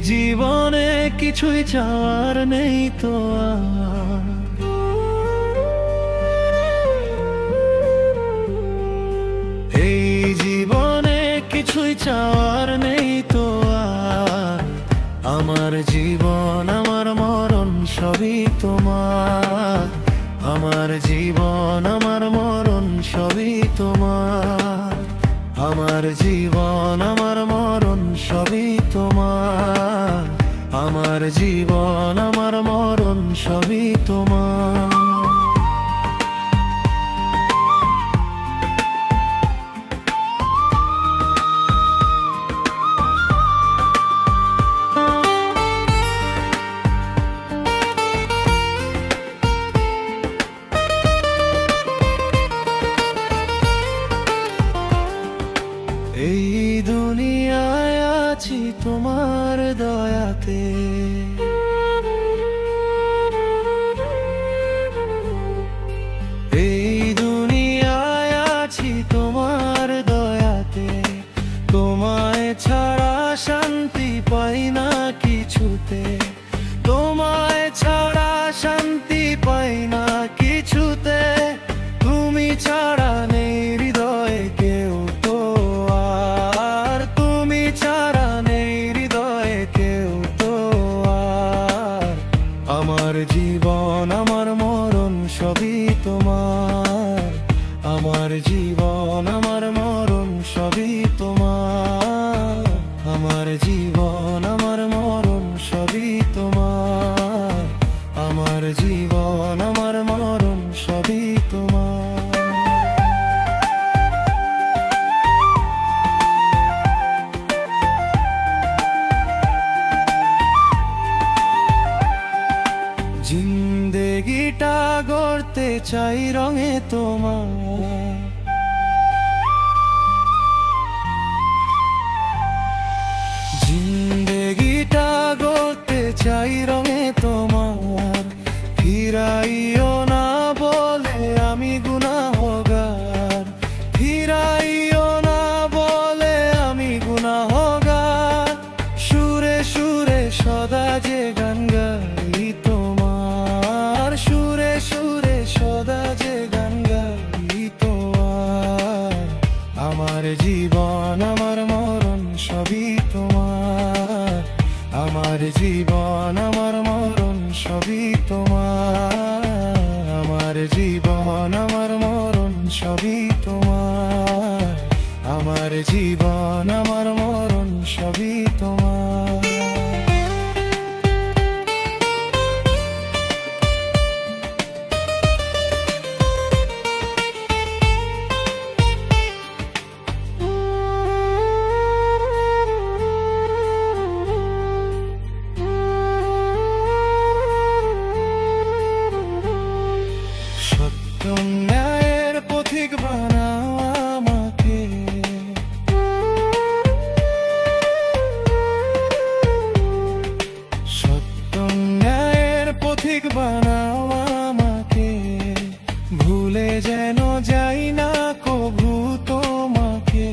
জীবনে কিছুই চাওয়ার নেই তো আর। এই জীবনে কিছুই চাওয়ার নেই তো আর। আমার জীবন আমার মরণ সবই তোমার। আমার জীবন আমার মরণ সবই তোমার। আমার জীবন আমার মরণ সবই তোমার। আমার জীবন আমার মরণ সবই তোমার। এই দুনিয়ায় আছি তোমার দয়াতে। এই দুনিয়ায় আছি তোমার দয়াতে। তোমায় ছাড়া শান্তি পাই না কিছুতে। তোমায় ছাড়া শান্তি পাই না কিছুতে। তুমি ছাড়া নেই হৃদয়ে কেউ তো আর। তুমি ছাড়া নেই হৃদয়ে কেউ তো আর। আমার জীবন আমার মরণ সবই তোমার। আমার জীবন আমার মরণ সবই তোমার। আমার জীবন আমার মরণ সবই তোমার। আমার জীবন আমার মরণ সবই তোমার। জিন্দেগিটা গড়তে চাই রঙে তোমার। জিন্দেগিটা গড়তে চাই রঙে তোমার। ফিরাইও না বলে আমি গুনাহগার। ফিরাইও না বলে আমি গুনাহগার। সুরে সুরে সদা যে গান গাই তোমার। সুরে সুরে সদা যে গান গাই তোমার। আমার জীবন আমার মরণ সবই তোমার। আমার জীবন আমার মরণ সবই তোমার। আমার জীবন আমার মরণ সবই তোমার। আমার জীবন আমার মরণ সবই তোমার। সত্য ন্যায়ের পথিক বানাও আমাকে। সত্য ন্যায়ের পথিক বানাও আমাকে। ভুলে যেন যাই না কভু তোমাকে।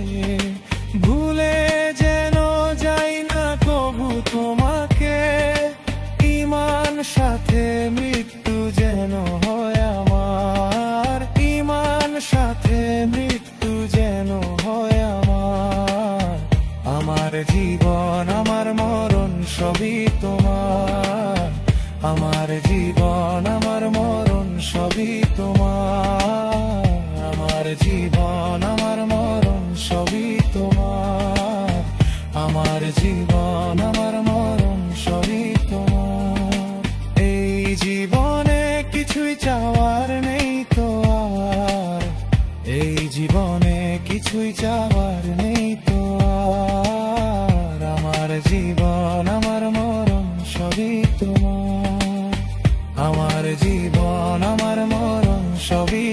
ভুলে যেন যাই না কভু তোমাকে। ঈমান সাথে মৃত্যু যেন হয় আমার। ঈমান সাথে মৃত্যু যেন হয় আমার। আমার জীবন আমার মরণ সবই তোমার। আমার জীবন আমার মরণ সবই তোমার। আমার জীবন আমার মরণ সবই তোমার। আমার জীবন আমার মরণ সবই তোমার। এই জীবনে কিছুই চাওয়ার নেই তো আর। এই জীবনে কিছুই চাওয়ার নেই তো আর। আমার জীবন আমার মরণ সবই তোমার। আমার জীবন আমার মরণ সবই